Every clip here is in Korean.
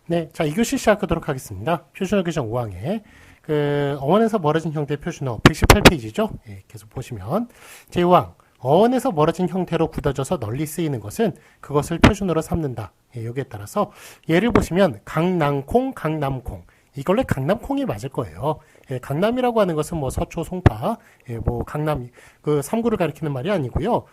네, 자, 2교시 시작하도록 하겠습니다. 표준어 규정 5항에 어원에서 멀어진 형태의 표준어 118페이지죠. 예, 계속 보시면 제5항 어원에서 멀어진 형태로 굳어져서 널리 쓰이는 것은 그것을 표준어로 삼는다. 예, 여기에 따라서 예를 보시면 강낭콩, 강남콩. 이걸로 강남콩이 맞을 거예요. 예, 강남이라고 하는 것은 뭐 서초, 송파, 예, 뭐 강남 그 삼구를 가리키는 말이 아니고요.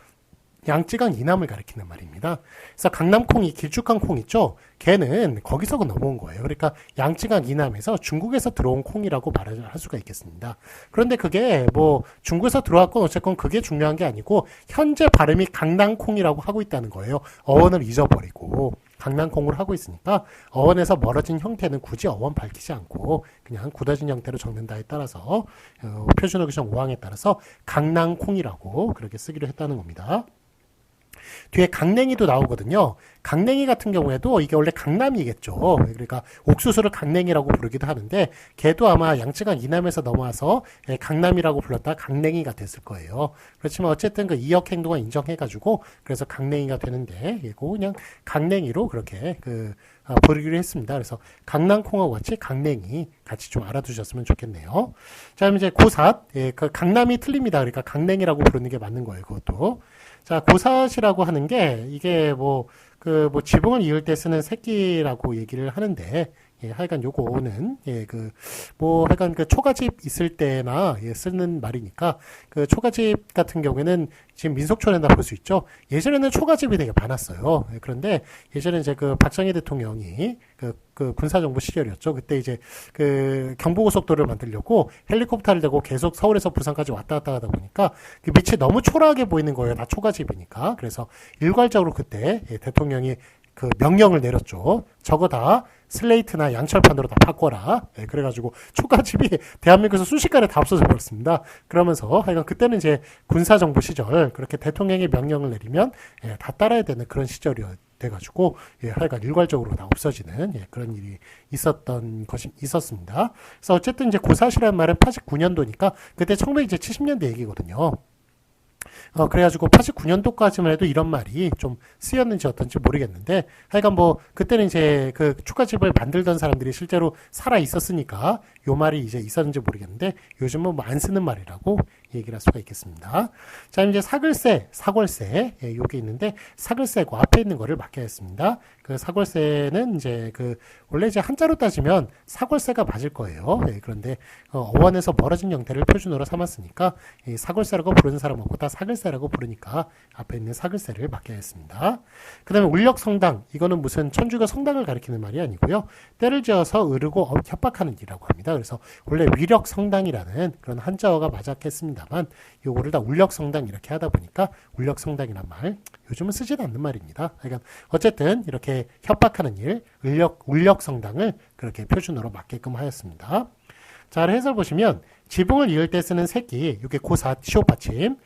양쯔강 이남을 가리키는 말입니다. 그래서 강남콩이 길쭉한 콩 있죠? 걔는 거기서 넘어온 거예요. 그러니까 양쯔강 이남에서 중국에서 들어온 콩이라고 말할 수가 있겠습니다. 그런데 그게 뭐 중국에서 들어왔건 어쨌건 그게 중요한 게 아니고 현재 발음이 강남콩이라고 하고 있다는 거예요. 어원을 잊어버리고 강남콩으로 하고 있으니까 어원에서 멀어진 형태는 굳이 어원 밝히지 않고 그냥 굳어진 형태로 적는다에 따라서 표준어 규정 5항에 따라서 강남콩이라고 그렇게 쓰기로 했다는 겁니다. 뒤에 강냉이도 나오거든요. 강냉이 같은 경우에도 이게 원래 강남이겠죠. 그러니까 옥수수를 강냉이라고 부르기도 하는데 걔도 아마 양쯔강 이남에서 넘어와서 강남이라고 불렀다 강냉이가 됐을 거예요. 그렇지만 어쨌든 그 이역 행동을 인정해가지고 그래서 강냉이가 되는데 이거 그냥 강냉이로 그렇게 부르기로 했습니다. 그래서 강낭콩하고 같이 강냉이 같이 좀 알아두셨으면 좋겠네요. 자, 그럼 이제 고삿, 그 강남이 틀립니다. 그러니까 강냉이라고 부르는 게 맞는 거예요. 그것도. 자, 고삿이라고 하는 게 이게 지붕을 이을 때 쓰는 새끼라고 얘기를 하는데, 예, 하여간 요거는, 예, 하여간 초가집 있을 때나, 예, 쓰는 말이니까, 초가집 같은 경우에는 지금 민속촌에나 볼 수 있죠. 예전에는 초가집이 되게 많았어요. 예, 그런데 예전에 이제 박정희 대통령이 군사정부 시절이었죠. 그때 이제 경부고속도로를 만들려고 헬리콥터를 대고 계속 서울에서 부산까지 왔다 갔다 하다 보니까 밑이 너무 초라하게 보이는 거예요. 다 초가집이니까. 그래서 일괄적으로 그때 예, 대통령이 명령을 내렸죠. 저거 다 슬레이트나 양철판으로 다 바꿔라. 예, 그래가지고 초가집이 대한민국에서 순식간에 다 없어져 버렸습니다. 그러면서 하여간 그때는 이제 군사정부 시절 그렇게 대통령이 명령을 내리면 예, 다 따라야 되는 그런 시절이 돼가지고 예, 하여간 일괄적으로 다 없어지는 예, 그런 일이 있었습니다. 그래서 어쨌든 이제 고삿이라는 말은 89년도니까 그때 1970년대 얘기거든요. 그래가지고 89년도까지만 해도 이런 말이 좀 쓰였는지 어떤지 모르겠는데, 하여간 그때는 이제 축가집을 만들던 사람들이 실제로 살아 있었으니까, 요 말이 이제 있었는지 모르겠는데, 요즘은 안 쓰는 말이라고 얘기를 할 수가 있겠습니다. 자, 이제 사글세, 사골세, 예, 요게 있는데, 사글세고 앞에 있는 거를 맡겨야겠습니다. 사골세는 이제 원래 이제 한자로 따지면 사골세가 맞을 거예요. 예, 그런데, 어원에서 멀어진 형태를 표준어로 삼았으니까, 이 사골세라고 부르는 사람 없고 다 사글세라고 부르니까 앞에 있는 사글세를 맡겨야겠습니다. 그 다음에 울력성당, 이거는 무슨 천주교 성당을 가리키는 말이 아니고요. 때를 지어서 으르고 협박하는 일이라고 합니다. 그래서 원래 위력성당이라는 그런 한자어가 맞았겠습니다만 요거를 다 울력성당 이렇게 하다 보니까 울력성당이란 말 요즘은 쓰지도 않는 말입니다. 그러니까 어쨌든 이렇게 협박하는 일, 울력성당을 그렇게 표준어로 맞게끔 하였습니다. 자, 해설 보시면 지붕을 이을 때 쓰는 새끼, 이게 고삿, 시옷 받침,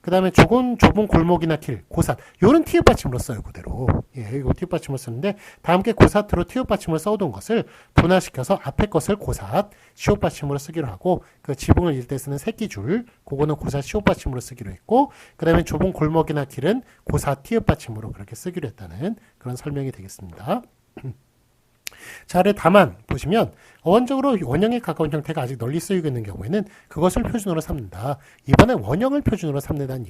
그 다음에 좁은 골목이나 길, 고삿, 요런 티읕 받침으로 써요, 그대로. 예, 이거 티읕 받침을 쓰는데, 다 함께 고삿으로 티읕 받침을 써둔 것을 분화시켜서 앞에 것을 고삿, 시옷 받침으로 쓰기로 하고, 지붕을 이을 때 쓰는 새끼줄, 그거는 고삿, 시옷 받침으로 쓰기로 했고, 그 다음에 좁은 골목이나 길은 고삿, 티읕 받침으로 그렇게 쓰기로 했다는 그런 설명이 되겠습니다. 자, 다만 보시면 어원적으로 원형에 가까운 형태가 아직 널리 쓰이고 있는 경우에는 그것을 표준어로 삼는다. 이번에 원형을 표준어로 삼는다는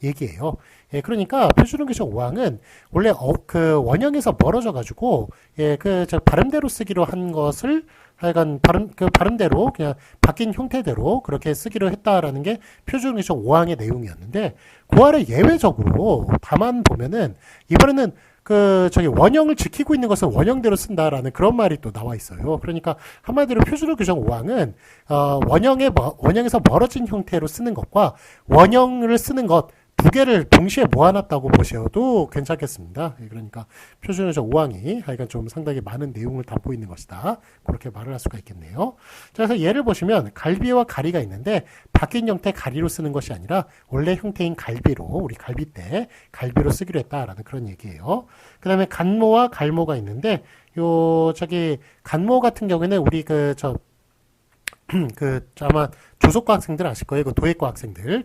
얘기예요. 예, 그러니까 표준어 규정 5항은 원래 원형에서 멀어져 가지고 예, 발음대로 쓰기로 한 것을 하여간 발음대로 그냥 바뀐 형태대로 그렇게 쓰기로 했다라는 게 표준어 규정 5항의 내용이었는데 그 아래 예외적으로 다만 보면은 이번에는 원형을 지키고 있는 것은 원형대로 쓴다라는 그런 말이 또 나와 있어요. 그러니까 한마디로 표준어 규정 5항은, 원형에서 멀어진 형태로 쓰는 것과 원형을 쓰는 것, 두 개를 동시에 모아놨다고 보셔도 괜찮겠습니다. 그러니까 표준어 규정 5항이 하여간 좀 상당히 많은 내용을 담고 있는 것이다. 그렇게 말을 할 수가 있겠네요. 자, 그래서 예를 보시면 갈비와 가리가 있는데 바뀐 형태 가리로 쓰는 것이 아니라 원래 형태인 갈비로 우리 갈비 때 갈비로 쓰기로 했다라는 그런 얘기예요. 그 다음에 간모와 갈모가 있는데 간모 같은 경우에는 우리 아마 조속과 학생들 아실 거예요. 그 도예과 학생들.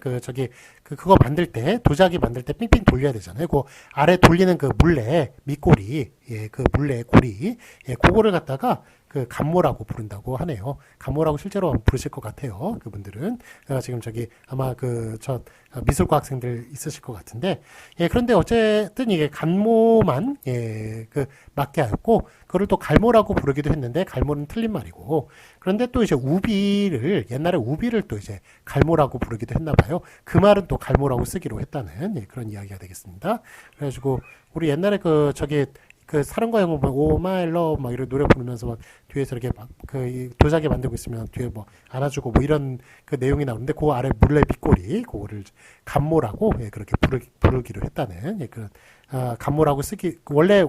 그거 만들 때, 도자기 만들 때 삥삥 돌려야 되잖아요. 그 아래 돌리는 그 물레, 밑고리, 그 물레 고리, 그거를 갖다가 그 간모라고 부른다고 하네요. 간모라고 실제로 부르실 것 같아요. 그분들은. 지금 아마 미술과 학생들 있으실 것 같은데, 그런데 어쨌든 이게 간모만, 맞게 하였고, 그걸 또 갈모라고 부르기도 했는데, 갈모는 틀린 말이고, 그런데 또 이제 옛날에 우비를 또 이제 갈모라고 부르기도 했나 봐요. 그 말은 또 갈모라고 쓰기로 했다는, 그런 이야기가 되겠습니다. 그래가지고, 우리 옛날에 사랑과 영웅 오 마이 러브 막 이런 노래 부르면서 막 뒤에서 이렇게 막 도자기 만들고 있으면 뒤에 뭐 안아주고 뭐 이런 그 내용이 나오는데 그 아래 물레 밑꼬리 그거를 간모라고 그렇게 부르기로 했다는 그런 간모라고 원래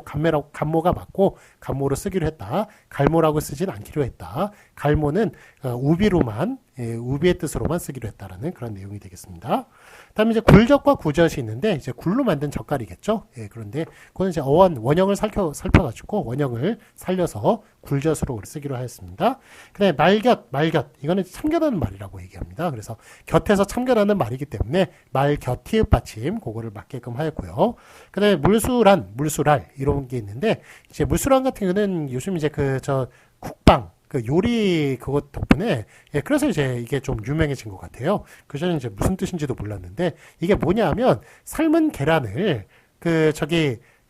간모가 맞고 간모로 쓰기로 했다. 갈모라고 쓰진 않기로 했다. 갈모는 우비로만 우비의 뜻으로만 쓰기로 했다라는 그런 내용이 되겠습니다. 다음에 이제 굴젓과 구젓이 있는데 이제 굴로 만든 젓갈이겠죠. 그런데 그거는 이제 원형을 살펴가지고 원형을 살려서 굴젓으로 쓰기로 하였습니다. 그다음에 말곁 이거는 참견하는 말이라고 얘기합니다. 그래서 곁에서 참견하는 말이기 때문에 말곁 티읕 받침 그거를 맞게끔 하였고요. 그다음에 물수랄 이런 게 있는데 이제 물수랄 같은 경우는 요즘 이제 국방 요리 그것 덕분에 그래서 이제 이게 좀 유명해진 것 같아요. 그전에 이제 무슨 뜻인지도 몰랐는데 이게 뭐냐하면 삶은 계란을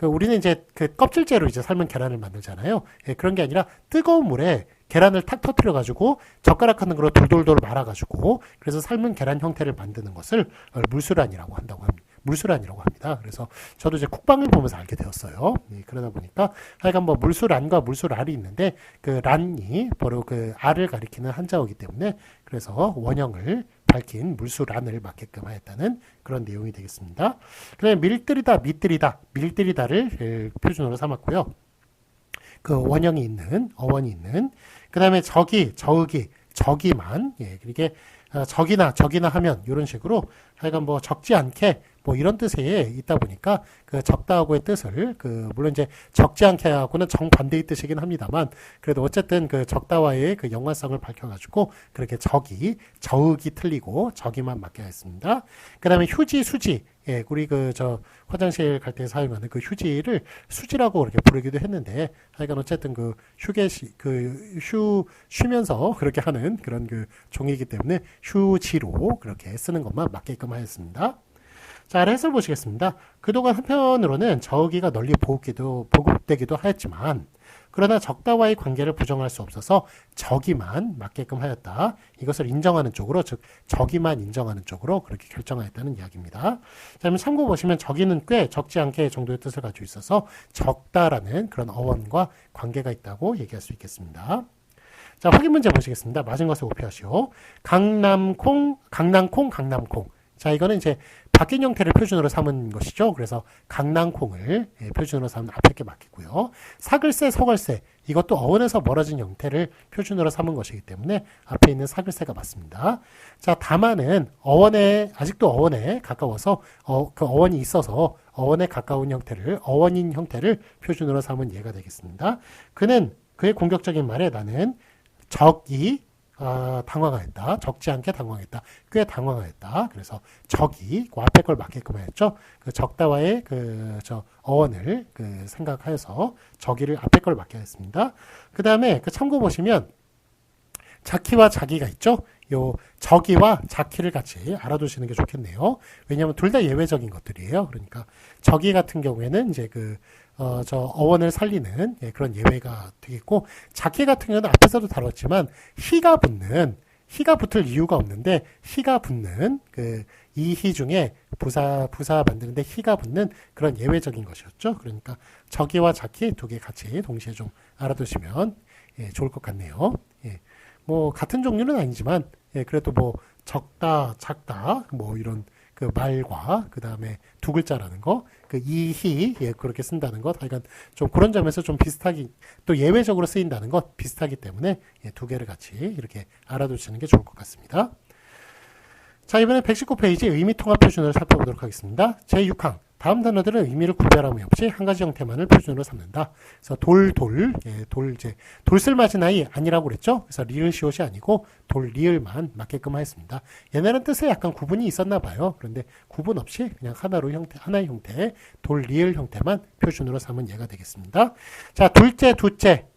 우리는 이제 껍질째로 이제 삶은 계란을 만들잖아요. 그런 게 아니라 뜨거운 물에 계란을 탁 터뜨려가지고 젓가락 하는 거로 돌돌돌 말아가지고 그래서 삶은 계란 형태를 만드는 것을 물수란이라고 합니다. 그래서 저도 이제 국방을 보면서 알게 되었어요. 그러다 보니까 하여간 뭐 물수란과 물수랄이 있는데 그 란이 바로 그 알을 가리키는 한자어이기 때문에 그래서 원형을 밝힌 물수란을 맞게끔 하였다는 그런 내용이 되겠습니다. 그다음에 밀들이다를 표준어로 삼았고요. 그 원형이 있는 어원이 있는 그다음에 저기만 이게 적이나 하면 이런 식으로 하여간 뭐 적지 않게 뭐 이런 뜻에 있다 보니까 그 적다하고의 뜻을 물론 이제 적지 않게 하고는 정반대의 뜻이긴 합니다만 그래도 어쨌든 그 적다와의 그 연관성을 밝혀가지고 그렇게 저흑이 틀리고 적이만 맞게 했습니다. 그다음에 휴지, 수지 우리 화장실 갈 때 사용하는 그 휴지를 수지라고 그렇게 부르기도 했는데 하여간 어쨌든 쉬면서 그렇게 하는 그런 종이기 때문에 휴지로 그렇게 쓰는 것만 맞게끔 하였습니다. 자, 해설 보시겠습니다. 그동안 한편으로는 저기가 널리 보급되기도 하였지만 그러나 적다와의 관계를 부정할 수 없어서 적이만 맞게끔 하였다. 이것을 인정하는 쪽으로 즉 적이만 인정하는 쪽으로 그렇게 결정하였다는 이야기입니다. 자, 참고 보시면 적이는 꽤 적지 않게 정도의 뜻을 가지고 있어서 적다라는 그런 어원과 관계가 있다고 얘기할 수 있겠습니다. 자, 확인 문제 보시겠습니다. 맞은 것을 오피하시오. 강남콩. 자, 이거는 이제 바뀐 형태를 표준으로 삼은 것이죠. 그래서 강낭콩을 표준으로 삼은 앞에 게 맞겠고요. 사글세, 서글세 이것도 어원에서 멀어진 형태를 표준으로 삼은 것이기 때문에 앞에 있는 사글세가 맞습니다. 자, 다만은 아직도 어원에 가까워서 그 어원이 있어서 어원에 가까운 형태를 어원인 형태를 표준으로 삼은 예가 되겠습니다. 그의 공격적인 말에 나는 적이 당황하였다. 적지 않게 당황했다. 꽤 당황하였다. 그래서 적이 그 앞에 걸 맞게끔 하였죠. 그 적다와의 어원을 생각하여서 적이를 앞에 걸 맞게 하였습니다. 그 다음에 참고 보시면 자키와 자기가 있죠. 요 적이와 자키를 같이 알아두시는 게 좋겠네요. 왜냐하면 둘 다 예외적인 것들이에요. 그러니까 적이 같은 경우에는 이제 어원을 살리는 그런 예외가 되겠고 자키 같은 경우는 앞에서도 다뤘지만 희가 붙을 이유가 없는데 희가 붙는 이희 중에 부사 만드는데 희가 붙는 그런 예외적인 것이었죠. 그러니까 적이와 자키 두 개 같이 동시에 좀 알아두시면 좋을 것 같네요. 뭐 같은 종류는 아니지만 그래도 뭐 적다, 작다 뭐 이런 말과 그 다음에 두 글자라는 거, 이희 그렇게 쓴다는 것, 하여간 좀 그런 점에서 좀 비슷하기 또 예외적으로 쓰인다는 것 비슷하기 때문에 두 개를 같이 이렇게 알아두시는 게 좋을 것 같습니다. 자, 이번에 119페이지 의미통합 표준을 살펴보도록 하겠습니다. 제6항 다음 단어들은 의미를 구별함이 없이 한 가지 형태만을 표준으로 삼는다. 그래서 돌슬맞은 아이 아니라고 그랬죠? 그래서 리을 시옷이 아니고 리을만 맞게끔 하였습니다. 얘네는 뜻에 약간 구분이 있었나 봐요. 그런데 구분 없이 그냥 하나의 형태, 리을 형태만 표준으로 삼은 예가 되겠습니다. 자, 둘째,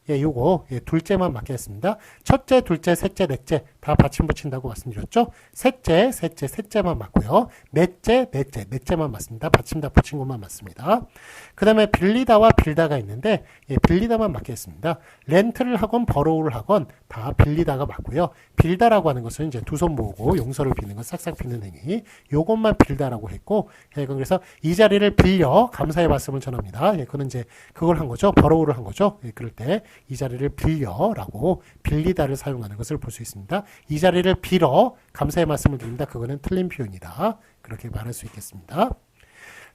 요거 둘째만 맞게 했습니다. 첫째, 둘째, 셋째, 넷째 다 받침 붙인다고 말씀드렸죠. 셋째만 맞고요. 넷째만 맞습니다. 받침 다 붙인 것만 맞습니다. 그 다음에 빌리다와 빌다가 있는데 빌리다만 맞게 했습니다. 렌트를 하건 버로우를 하건 다 빌리다가 맞고요. 빌다라고 하는 것은 이제 두 손 모으고 용서를 비는 건 싹싹 비는 행위. 요것만 빌다라고 했고, 그래서 이 자리를 빌려 감사의 말씀을 전합니다. 그는 이제 그걸 한 거죠. 버로우를 한 거죠. 그럴 때 이 자리를 빌려라고 빌리다를 사용하는 것을 볼 수 있습니다. 이 자리를 빌어 감사의 말씀을 드립니다. 그거는 틀린 표현이다. 그렇게 말할 수 있겠습니다.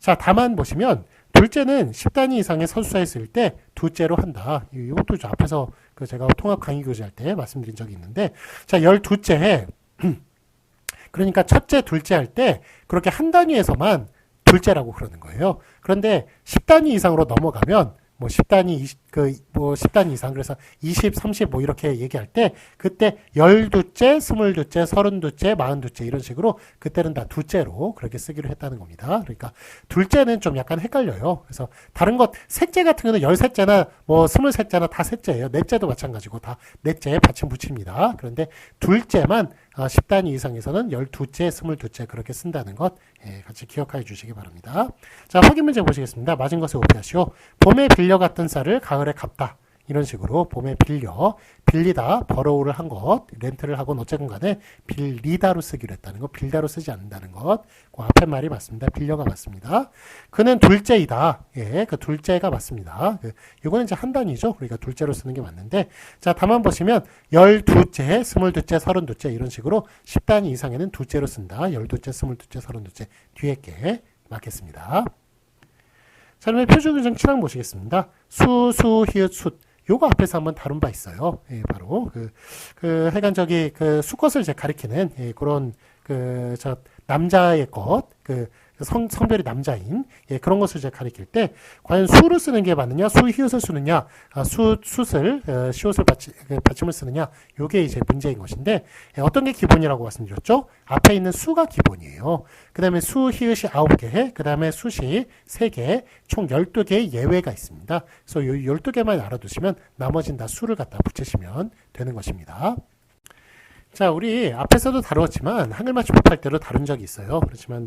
자, 다만 보시면 둘째는 10단위 이상의 선수가 있을 때 두째로 한다. 이것도 앞에서 제가 통합 강의 교재할 때 말씀드린 적이 있는데, 자, 12째에 그러니까 첫째, 둘째 할 때 그렇게 한 단위에서만 둘째라고 그러는 거예요. 그런데 10단위 이상으로 넘어가면 10단위 이상, 그래서 20, 30 이렇게 얘기할 때, 그때 12째, 22째, 32째, 42째 이런 식으로 그때는 다 두째로 그렇게 쓰기로 했다는 겁니다. 그러니까 둘째는 좀 약간 헷갈려요. 그래서 다른 것, 셋째 같은 경우는 13째나 23째나 다 셋째예요. 넷째도 마찬가지고 다 넷째 받침 붙입니다. 그런데 둘째만 10단위 이상에서는 12째, 22째 그렇게 쓴다는 것 같이 기억해 주시기 바랍니다. 자, 확인 문제 보시겠습니다. 맞은 것을 오피하시오. 봄에 빌려갔던 쌀을 가을에 갚다. 이런 식으로 봄에 빌리다, 버로우를 한 것, 렌트를 하건 어쨌든 간에 빌리다로 쓰기로 했다는 것, 빌다로 쓰지 않는다는 것, 그 앞에 말이 맞습니다. 빌려가 맞습니다. 그는 둘째이다. 그 둘째가 맞습니다. 이거는 이제 한 단위죠. 그러니까 둘째로 쓰는 게 맞는데, 자, 다만 보시면 12째, 22째, 32째 이런 식으로 10단위 이상에는 두째로 쓴다. 12째, 22째, 32째 뒤에 게 맞겠습니다. 자, 그러면 표준규정 7항 보시겠습니다. 히읗, 숫. 요거 앞에서 한번 다룬 바 있어요. 바로 하여간 수컷을 이제 가리키는 그런 남자의 것, 성별이 남자인 그런 것을 이제 가리킬 때 과연 수를 쓰는 게 맞느냐, 히읗을 쓰느냐, 숫을 시옷을 받침을 쓰느냐, 요게 이제 문제인 것인데, 어떤 게 기본이라고 말씀드렸죠? 앞에 있는 수가 기본이에요. 그 다음에 히읗이 9개, 그 다음에 숫이 3개, 총 12개의 예외가 있습니다. 그래서 요 12개만 알아두시면 나머지는 다 수를 갖다 붙이시면 되는 것입니다. 자, 우리 앞에서도 다루었지만 한글 맞춤법 할 때로 다룬 적이 있어요. 그렇지만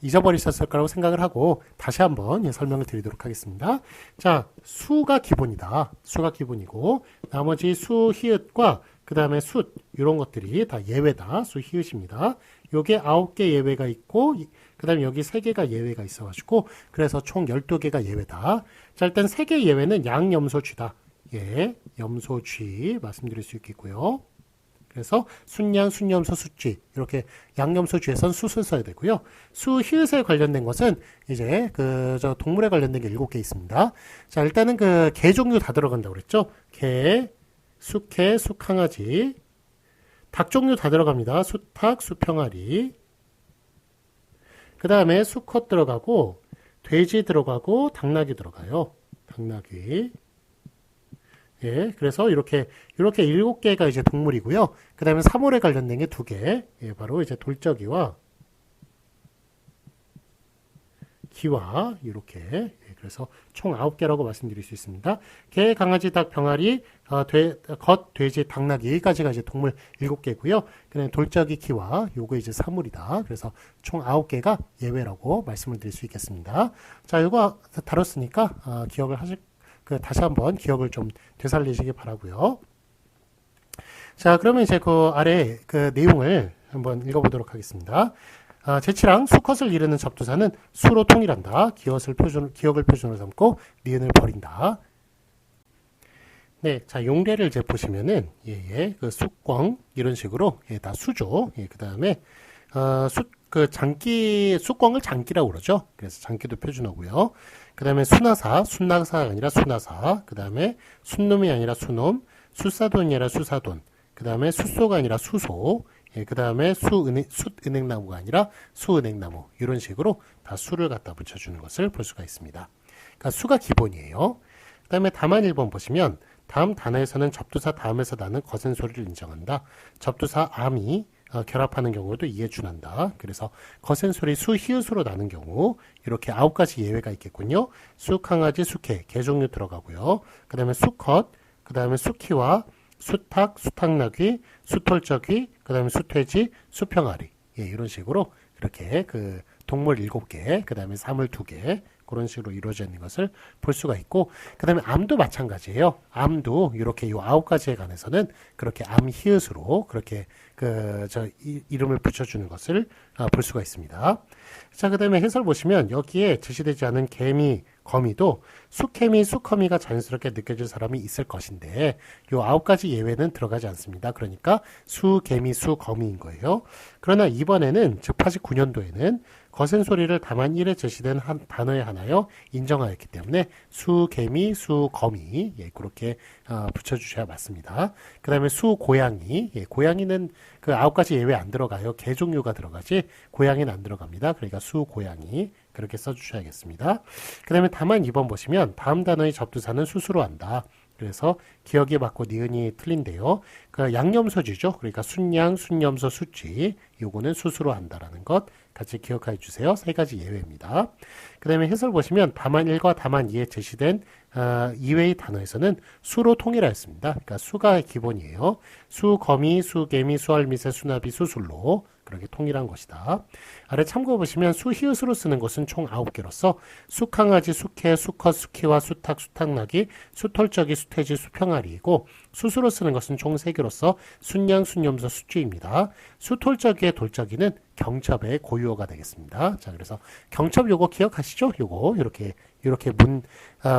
잊어버리셨을 거라고 생각을 하고 다시 한번 설명을 드리도록 하겠습니다. 자, 수가 기본이다. 수가 기본이고 나머지 히읗과 그 다음에 숫 이런 것들이 다 예외다. 히읗입니다. 요게 9개 예외가 있고 그 다음에 여기 3개가 예외가 있어가지고 그래서 총 12개가 예외다. 자, 일단 3개 예외는 양염소쥐다. 염소쥐 말씀드릴 수 있겠고요. 그래서 순양, 순염소, 숫쥐 이렇게 양염소쥐에선 숫을 써야 되고요. 히읗에 관련된 것은 이제 동물에 관련된 게 7개 있습니다. 자, 일단은 개 종류 다 들어간다고 그랬죠. 개, 수개, 수강아지, 닭 종류 다 들어갑니다. 수탉, 수평아리. 그 다음에 수컷 들어가고 돼지 들어가고 당나귀 들어가요. 당나귀. 그래서 이렇게 7개가 이제 동물이고요. 그 다음에 사물에 관련된 게 2개. 바로 이제 돌적이와 기와 이렇게. 그래서 총 9개라고 말씀드릴 수 있습니다. 개, 강아지, 닭, 병아리, 겉, 돼지, 당나귀까지가 이제 동물 7개고요. 그 다음에 돌적이, 기와 요거 이제 사물이다. 그래서 총 9개가 예외라고 말씀을 드릴 수 있겠습니다. 자, 이거 다뤘으니까 기억을 다시 한번 기억을 좀 되살리시기 바라고요. 자, 그러면 이제 아래 내용을 한번 읽어보도록 하겠습니다. 제7항 수컷을 이르는 접두사는 수로 통일한다. 기억을 표준으로 삼고 니은을 버린다. 네, 자, 용례를 이제 보시면은 숫광 이런 식으로 다 수죠. 그 다음에 숫광을 장기라고 그러죠. 그래서 장기도 표준어고요. 그 다음에 순나사가 아니라 수나사. 그 다음에 순놈이 아니라 수놈, 수사돈이 아니라 수사돈. 그 다음에 수소가 아니라 수소. 예, 그 다음에 숫은행나무가 아니라 수은행나무 이런 식으로 다 수를 갖다 붙여주는 것을 볼 수가 있습니다. 그러니까 수가 기본이에요. 그 다음에 다만 1번 보시면 다음 단어에서는 접두사 다음에서 나는 거센 소리를 인정한다. 접두사 암이 결합하는 경우도 이에 준한다. 그래서 거센 소리 수, 히읗으로 나는 경우 이렇게 9가지 예외가 있겠군요. 수, 강아지, 수개, 개 종류 들어가고요. 그 다음에 수컷, 그 다음에 수키와 수탉, 수탉나귀, 수톨저귀, 그 다음에 수퇴지, 수평아리. 예, 이런 식으로 이렇게 그 동물 7개, 그 다음에 사물 2개, 그런 식으로 이루어져 있는 것을 볼 수가 있고, 그 다음에 암도 마찬가지예요. 암도 이렇게 요 9가지에 관해서는 그렇게 암 히읗으로 그렇게 이름을 붙여주는 것을 볼 수가 있습니다. 자, 그 다음에 해설 보시면 여기에 제시되지 않은 개미, 거미도 수개미, 수거미가 자연스럽게 느껴질 사람이 있을 것인데 요 9가지 예외는 들어가지 않습니다. 그러니까 수, 개미, 수, 거미인 거예요. 그러나 이번에는 즉 89년도에는 거센 소리를 다만 1에 제시된 한 단어에 하나여 인정하였기 때문에 수, 개미, 수, 거미 예, 그렇게 붙여주셔야 맞습니다. 그 다음에 수, 고양이 예, 고양이는 그 9가지 예외 안 들어가요. 개 종류가 들어가지 고양이는 안 들어갑니다. 그러니까 수, 고양이 그렇게 써주셔야겠습니다. 그 다음에 다만 2번 보시면 다음 단어의 접두사는 수수로 한다. 그래서 기억이 맞고 니은이 틀린데요. 그 양념소지죠. 그러니까 순양, 순염소, 수쥐 요거는 수수로 한다라는 것 같이 기억해 주세요. 3가지 예외입니다. 그 다음에 해설 보시면 다만 1과 다만 2에 제시된 이외의 단어에서는 수로 통일하였습니다. 그러니까 수가 기본이에요. 수, 거미, 수, 개미, 수알미새, 수나비, 수술로 그렇게 통일한 것이다. 아래 참고 보시면 수, 히읗으로 쓰는 것은 총 9개로서 수강아지, 수개, 수컷, 수키와 수탉, 수탉나귀, 수톨저기, 수퇴지, 수평아리이고 수수로 쓰는 것은 총 3개로서 순양, 순염소, 수쥐입니다. 수톨저기의 돌저기는 경첩의 고유어가 되겠습니다. 자, 그래서 경첩 요거 기억하시죠? 요거 이렇게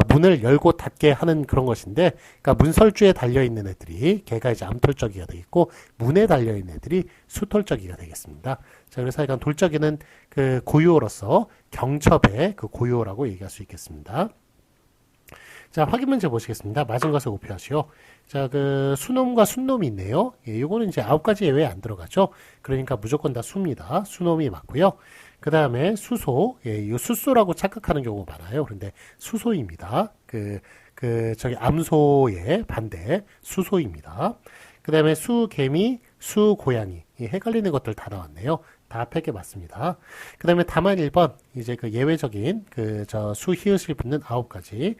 문을 열고 닫게 하는 그런 것인데, 그러니까 문설주에 달려 있는 애들이 걔가 이제 암톨저기가 되겠고 문에 달려 있는 애들이 수톨저기가 되겠습니다. 자, 그래서 약간 돌저기는 그 고유어로서 경첩의 그 고유어라고 얘기할 수 있겠습니다. 자, 확인 문제 보시겠습니다. 맞은 것을 오표하시오. 자, 그 수놈과 순놈이 있네요. 예, 요거는 이제 9가지 예외에 안 들어가죠. 그러니까 무조건 다 수입니다. 수놈이 맞고요. 그 다음에 수소, 예, 이 수소라고 착각하는 경우가 많아요. 그런데 수소입니다. 저기 암소의 반대 수소입니다. 그 다음에 수개미, 수고양이, 헷갈리는 것들 다 나왔네요. 다 팩에 맞습니다. 그 다음에 다만 1번, 이제 그 예외적인 수 히읗을 붙는 9가지,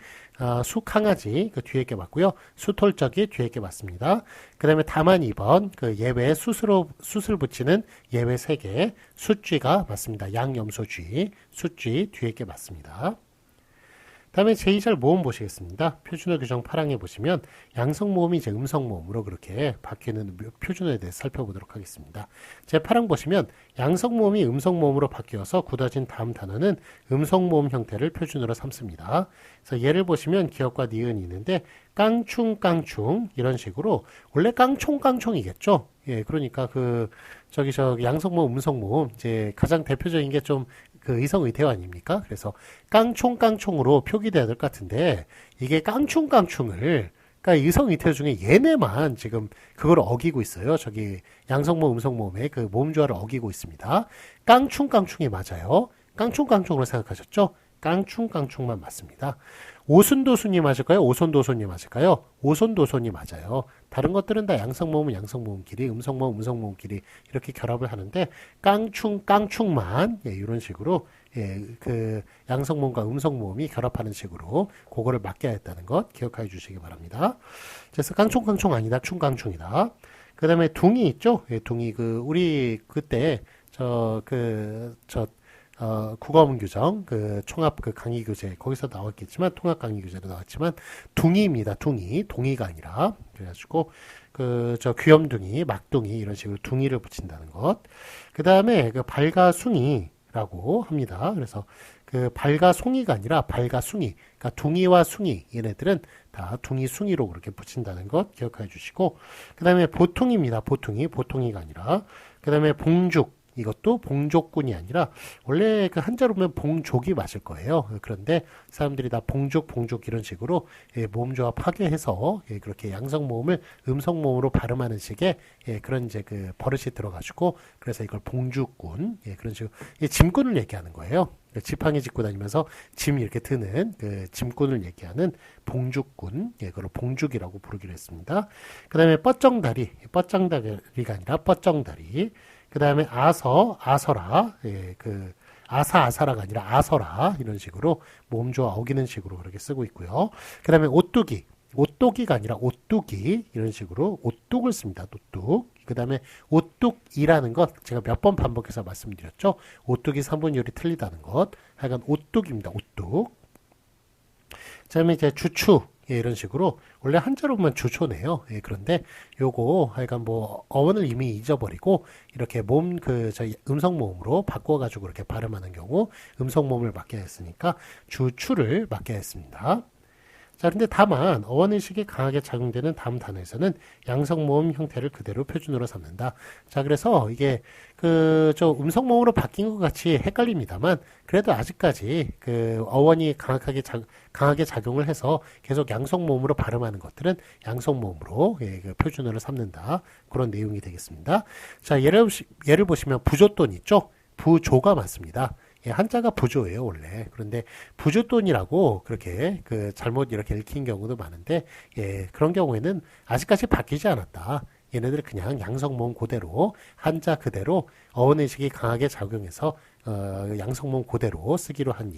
수 강아지 그 뒤에 게 맞고요. 수톨저기 뒤에 게 맞습니다. 그 다음에 다만 2번, 그 예외 숫을 붙이는 예외 3개, 숫쥐가 맞습니다. 양염소쥐, 숫쥐 뒤에 게 맞습니다. 다음에 제2절 모음 보시겠습니다. 표준어 규정 8항에 보시면 양성 모음이 이제 음성 모음으로 그렇게 바뀌는 표준어에 대해서 살펴보도록 하겠습니다. 제8항 보시면 양성 모음이 음성 모음으로 바뀌어서 굳어진 다음 단어는 음성 모음 형태를 표준어로 삼습니다. 그래서 예를 보시면 기억과 니은이 있는데 깡충깡충 이런 식으로 원래 깡총깡총이겠죠. 예, 그러니까 저기 양성 모음, 음성 모음 이제 가장 대표적인 게 좀 그 의성의태어 아닙니까? 그래서 깡총깡총으로 표기돼야 될 것 같은데 이게 깡충깡충을 그러니까 의성의태어 중에 얘네만 지금 그걸 어기고 있어요. 저기 양성모음, 음성모음의 그 모음조화를 어기고 있습니다. 깡충깡충이 맞아요. 깡충깡충으로 생각하셨죠? 깡충깡충만 맞습니다. 오순도순이 맞을까요? 오손도손이 맞을까요? 오손도손이 맞아요. 다른 것들은 다 양성모음은 양성모음끼리, 음성모음, 음성모음끼리 이렇게 결합을 하는데 깡충만 예, 이런 식으로 예, 그 양성모음과 음성모음이 결합하는 식으로 그거를 맡겨야 했다는 것 기억해 주시기 바랍니다. 그래서 깡충깡충 아니다, 충깡충이다. 그 다음에 둥이 있죠? 예, 둥이 우리 그때 국어문 규정, 총합 강의 교재, 거기서 나왔겠지만, 통합 강의 교재로 나왔지만, 둥이입니다. 동이가 아니라. 그래가지고, 귀염둥이, 막둥이, 이런 식으로 둥이를 붙인다는 것. 그 다음에, 발가숭이라고 합니다. 그래서, 발가송이가 아니라 발가숭이. 그러니까 둥이와 숭이, 얘네들은 다 둥이숭이로 그렇게 붙인다는 것 기억해 주시고, 그 다음에 보통입니다. 보통이가 아니라. 그 다음에 봉죽. 이것도 봉족군이 아니라 원래 그 한자로 보면 봉족이 맞을 거예요. 그런데 사람들이 다 봉족 이런 식으로 모음 조합 파괴해서 그렇게 양성 모음을 음성 모음으로 발음하는 식의 그런 이제 그 버릇이 들어가지고 그래서 이걸 봉죽군 그런 식으로 짐꾼을 얘기하는 거예요. 지팡이 짚고 다니면서 짐 이렇게 드는 그 짐꾼을 얘기하는 봉죽군, 그걸 봉죽이라고 부르기로 했습니다. 그 다음에 뻗정다리가 아니라 뻗정다리. 그 다음에 아서라, 그 아사라가 아니라 아서라 이런 식으로 모음조와 어기는 식으로 그렇게 쓰고 있고요. 그 다음에 오뚜기가 아니라 오뚜기 이런 식으로 오뚝을 씁니다. 오뚝. 그 다음에 오뚝이라는 것 제가 몇 번 반복해서 말씀드렸죠. 오뚝이 산분율이 틀리다는 것. 하여간 오뚝입니다. 오뚝. 그 다음에 이제 주추 이런 식으로 원래 한자로 보면 주초네요. 그런데 요거 하여간 뭐 어원을 이미 잊어버리고 이렇게 저희 음성 모음으로 바꿔가지고 이렇게 발음하는 경우 음성 모음을 맡게 했으니까 주추를 맡게 했습니다. 자, 근데 다만 어원의식이 강하게 작용되는 다음 단어에서는 양성모음 형태를 그대로 표준으로 삼는다. 자, 그래서 이게 저 음성모음으로 바뀐 것 같이 헷갈립니다만 그래도 아직까지 그 어원이 강하게 작용을 해서 계속 양성모음으로 발음하는 것들은 양성모음으로 그 표준어를 삼는다. 그런 내용이 되겠습니다. 자, 예를 보시면 부조돈 있죠? 부조가 맞습니다. 한자가 부조예요, 원래. 그런데 부조돈이라고 그렇게 잘못 이렇게 읽힌 경우도 많은데, 그런 경우에는 아직까지 바뀌지 않았다. 얘네들 그냥 양성모음 그대로, 한자 그대로 어원의식이 강하게 작용해서, 양성모음 그대로 쓰기로 한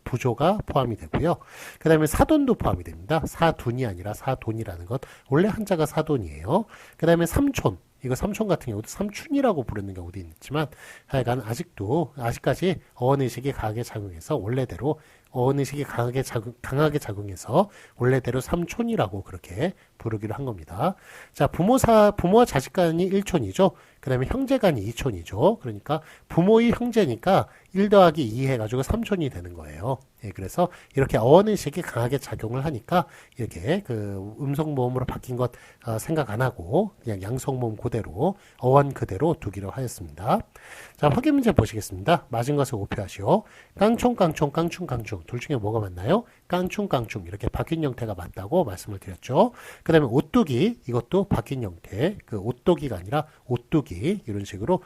부조가 포함이 되고요. 그 다음에 사돈도 포함이 됩니다. 사둔이 아니라 사돈이라는 것. 원래 한자가 사돈이에요. 그 다음에 삼촌. 이거 삼촌 같은 경우도 삼춘이라고 부르는 경우도 있지만 하여간 아직까지 어원의식이 강하게 작용해서 원래대로 어원의식이 강하게 작용해서 원래대로 삼촌이라고 그렇게 부르기로 한 겁니다. 자, 부모와 자식 간이 1촌이죠. 그 다음에 형제 간이 2촌이죠. 그러니까 부모의 형제니까 1 더하기 2 해가지고 3촌이 되는 거예요. 그래서 이렇게 어원의식이 강하게 작용을 하니까 이렇게 음성모음으로 바뀐 것 생각 안 하고 그냥 양성모음 그대로 어원 그대로 두기로 하였습니다. 자, 확인 문제 보시겠습니다. 맞은 것을 오표하시오. 깡총 둘 중에 뭐가 맞나요? 깡충 이렇게 바뀐 형태가 맞다고 말씀을 드렸죠. 그 다음에 오뚜기 이것도 바뀐 형태 오뚜기가 아니라 오뚜기 이런 식으로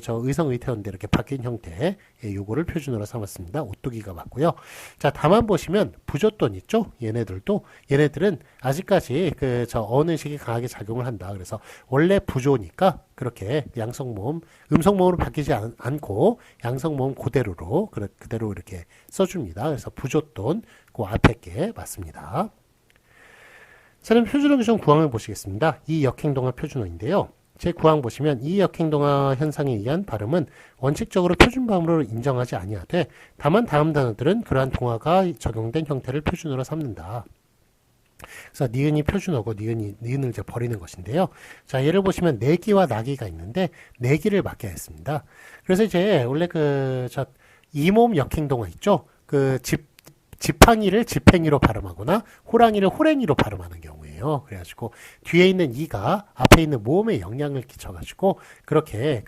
저 의성의태어인데 이렇게 바뀐 형태 요거를 표준어로 삼았습니다. 오뚜기가 맞고요. 자, 다만 보시면 부조돈 있죠? 얘네들은 아직까지 저 어원의식이 강하게 작용을 한다. 그래서 원래 부조니까 그렇게 양성모음, 음성모음으로 바뀌지 않고 양성모음 그대로 이렇게 써줍니다. 그래서 부조돈 그 앞에 게 맞습니다. 자, 그럼 표준어 규정 구항을 보시겠습니다. 이 역행동화 표준어인데요. 제9항 보시면 이 역행동화 현상에 의한 발음은 원칙적으로 표준발음으로 인정하지 아니하되 다만 다음 단어들은 그러한 동화가 적용된 형태를 표준어로 삼는다. 그래서 니은이 표준어고 니은을 이제 버리는 것인데요. 자, 예를 보시면 내기와 나기가 있는데 내기를 맡게 했습니다. 그래서 이제 원래 이모음 역행동화 있죠? 지팡이를 지팽이로 발음하거나 호랑이를 호랭이로 발음하는 경우예요. 그래가지고 뒤에 있는 이가 앞에 있는 모음에 영향을 끼쳐가지고 그렇게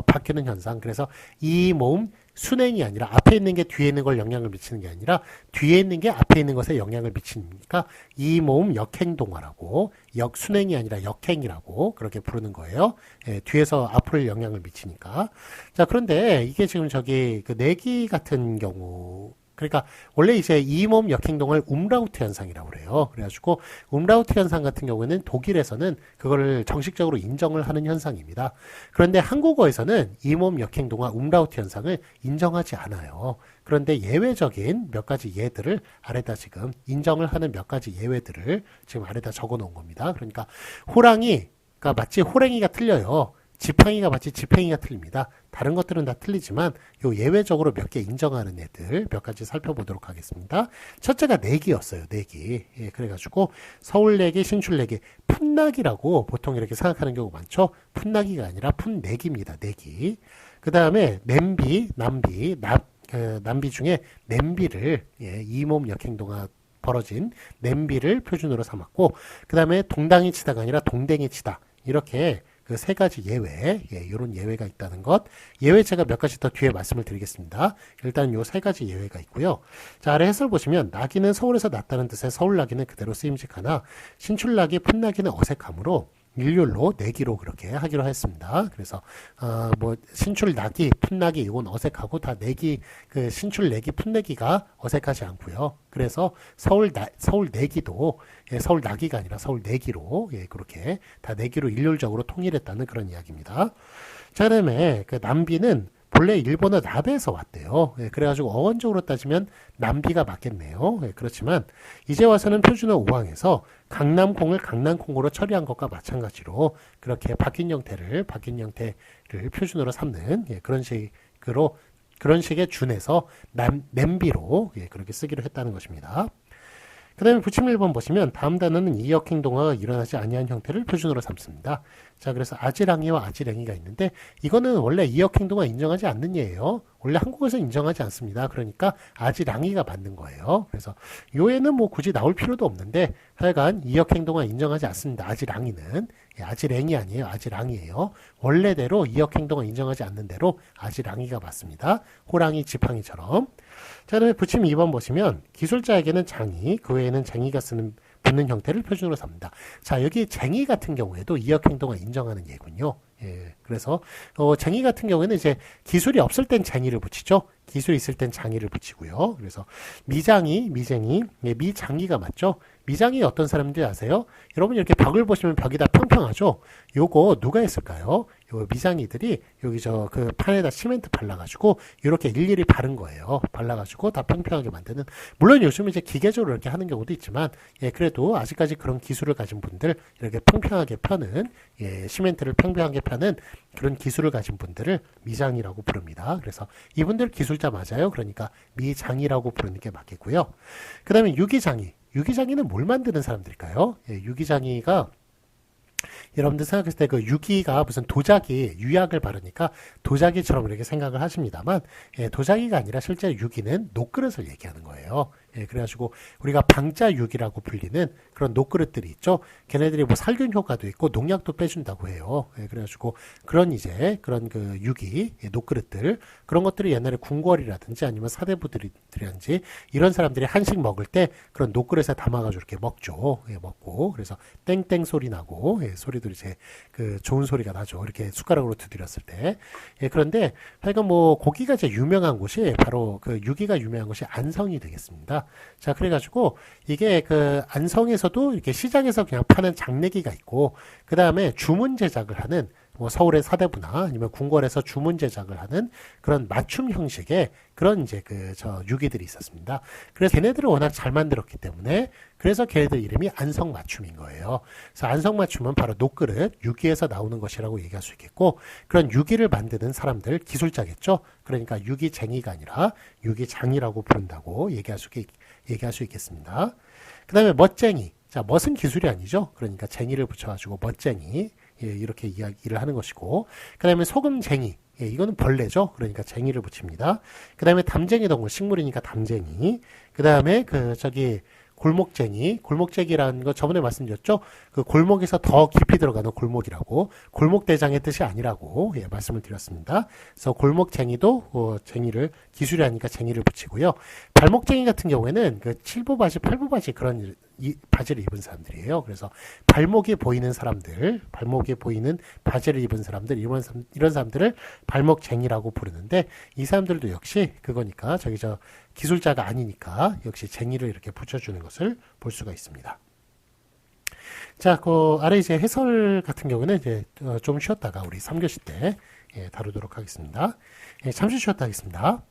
바뀌는 현상. 그래서 이 모음 순행이 아니라 앞에 있는 게 뒤에 있는 걸 영향을 미치는 게 아니라 뒤에 있는 게 앞에 있는 것에 영향을 미치니까 이 모음 역행동화라고 역순행이 아니라 역행이라고 그렇게 부르는 거예요. 뒤에서 앞을 영향을 미치니까. 자, 그런데 이게 지금 내기 같은 경우 그러니까 원래 이제 이 모음 역행동을 움라우트 현상이라고 그래요. 그래가지고 움라우트 현상 같은 경우에는 독일에서는 그거를 정식적으로 인정을 하는 현상입니다. 그런데 한국어에서는 이 모음 역행동화 움라우트 현상을 인정하지 않아요. 그런데 예외적인 몇 가지 예들을 아래다 지금 인정을 하는 몇 가지 예외들을 지금 아래다 적어 놓은 겁니다. 그러니까 호랑이가 마치 호랭이가 틀려요. 지팡이가 마치 지팽이가 틀립니다. 다른 것들은 다 틀리지만 요 예외적으로 몇 개 인정하는 애들 몇 가지 살펴보도록 하겠습니다. 첫째가 내기였어요. 내기. 그래가지고 서울내기, 신출내기, 풋나기라고 보통 이렇게 생각하는 경우가 많죠. 풋나기가 아니라 풋내기입니다. 내기. 그 다음에 남비 중에 냄비를 이몸 역행동화 벌어진 냄비를 표준으로 삼았고 그 다음에 동당이 치다가 아니라 동댕이 치다. 이렇게 그 세 가지 예외, 이런 예외가 있다는 것. 예외 제가 몇 가지 더 뒤에 말씀을 드리겠습니다. 일단 요 세 가지 예외가 있고요. 자, 아래 해설 보시면 낙이는 서울에서 났다는 뜻의 서울낙이는 그대로 쓰임직하나 신출낙이 풋낙이는 어색하므로 일률로 내기로 그렇게 하기로 했습니다. 그래서 뭐 신출 낙이 풋낙이 이건 어색하고 다 내기 그 신출 내기 풋내기가 어색하지 않고요. 그래서 서울 내기도 서울 낙이가 아니라 서울 내기로 그렇게 다 내기로 일률적으로 통일했다는 그런 이야기입니다. 자, 그다음에 그 남비는 본래 일본어 나베에서 왔대요. 그래가지고 어원적으로 따지면 남비가 맞겠네요. 그렇지만 이제 와서는 표준어 5항에서 강남콩을 강남콩으로 처리한 것과 마찬가지로 그렇게 바뀐 형태를 표준어로 삼는 그런 식의 준해서 냄비로 그렇게 쓰기로 했다는 것입니다. 그 다음에 부침 1번 보시면 다음 단어는 이역행동어가 일어나지 아니한 형태를 표준어로 삼습니다. 자, 그래서 아지랑이와 아지랭이가 있는데 이거는 원래 이역행동어가 인정하지 않는 예예요. 원래 한국에서 인정하지 않습니다. 그러니까 아지랑이가 맞는 거예요. 그래서 요에는 뭐 굳이 나올 필요도 없는데 하여간 이역행동어가 인정하지 않습니다. 아지랑이는 아지랭이 아니에요. 아지랑이에요. 원래대로 이역행동어가 인정하지 않는 대로 아지랑이가 맞습니다. 호랑이 지팡이처럼. 자, 그다음에 부침 2번 보시면 기술자에게는 장이, 그 외에는 쟁이가 붙는 형태를 표준으로 삼는다. 자, 여기 쟁이 같은 경우에도 이역행동을 인정하는 예군요. 그래서 쟁이 같은 경우에는 이제 기술이 없을 땐 쟁이를 붙이죠. 기술이 있을 땐 장이를 붙이고요. 그래서 미쟁이, 미장이가 맞죠. 미장이 어떤 사람인지 아세요? 여러분 이렇게 벽을 보시면 벽이 다 평평하죠. 요거 누가 했을까요? 요 미장이들이 여기 그 판에다 시멘트 발라가지고 이렇게 일일이 바른 거예요. 발라가지고 다 평평하게 만드는. 물론 요즘 이제 기계적으로 이렇게 하는 경우도 있지만 그래도 아직까지 그런 기술을 가진 분들 이렇게 평평하게 펴는 시멘트를 평평하게 펴는 그런 기술을 가진 분들을 미장이라고 부릅니다. 그래서 이분들 기술자 맞아요. 그러니까 미장이라고 부르는 게 맞겠고요. 그 다음에 유기장이는 뭘 만드는 사람들일까요? 유기장이가 여러분들 생각했을 때 그 유기가 무슨 도자기, 유약을 바르니까 도자기처럼 이렇게 생각을 하십니다만 도자기가 아니라 실제 유기는 녹그릇을 얘기하는 거예요. 그래가지고 우리가 방자유기라고 불리는 그런 녹그릇들이 있죠. 걔네들이 뭐 살균 효과도 있고 농약도 빼준다고 해요. 그래가지고 그런 그 유기, 녹그릇들 그런 것들이 옛날에 궁궐이라든지 아니면 사대부들이라든지 이런 사람들이 한식 먹을 때 그런 녹그릇에 담아가지고 이렇게 먹죠. 먹고 그래서 땡땡 소리 나고 소리도 이제 그 좋은 소리가 나죠. 이렇게 숟가락으로 두드렸을 때. 그런데 하여간 뭐 고기가 이제 유명한 곳이 바로 그 유기가 유명한 곳이 안성이 되겠습니다. 자, 그래가지고 이게 그 안성에서도 이렇게 시장에서 그냥 파는 장내기가 있고 그 다음에 주문 제작을 하는 뭐 서울의 사대부나 아니면 궁궐에서 주문 제작을 하는 그런 맞춤 형식의 그런 이제 유기들이 있었습니다. 그래서 걔네들을 워낙 잘 만들었기 때문에 그래서 걔네들 이름이 안성 맞춤인 거예요. 그래서 안성 맞춤은 바로 녹그릇, 유기에서 나오는 것이라고 얘기할 수 있겠고 그런 유기를 만드는 사람들 기술자겠죠. 그러니까 유기쟁이가 아니라 유기장이라고 부른다고 얘기할 수 있겠습니다. 그 다음에 멋쟁이. 자, 멋은 기술이 아니죠. 그러니까 쟁이를 붙여가지고 멋쟁이. 이렇게 이야기를 하는 것이고 그 다음에 소금쟁이 이거는 벌레죠. 그러니까 쟁이를 붙입니다. 그 다음에 담쟁이 동물 식물이니까 담쟁이 그 다음에 골목쟁이라는 거 저번에 말씀드렸죠. 그 골목에서 더 깊이 들어가는 골목이라고 골목대장의 뜻이 아니라고 말씀을 드렸습니다. 그래서 골목쟁이도 쟁이를 기술이 아니니까 쟁이를 붙이고요. 발목쟁이 같은 경우에는 그 7부 바지, 8부 바지 그런 바지를 입은 사람들이에요. 그래서 발목이 보이는 사람들, 발목이 보이는 바지를 입은 사람들 이런 사람들을 발목쟁이라고 부르는데 이 사람들도 역시 그거니까 기술자가 아니니까 역시 쟁이를 이렇게 붙여주는 것을 볼 수가 있습니다. 자, 그 아래 이제 해설 같은 경우는 이제 좀 쉬었다가 우리 3교시 때 다루도록 하겠습니다. 잠시 쉬었다 하겠습니다.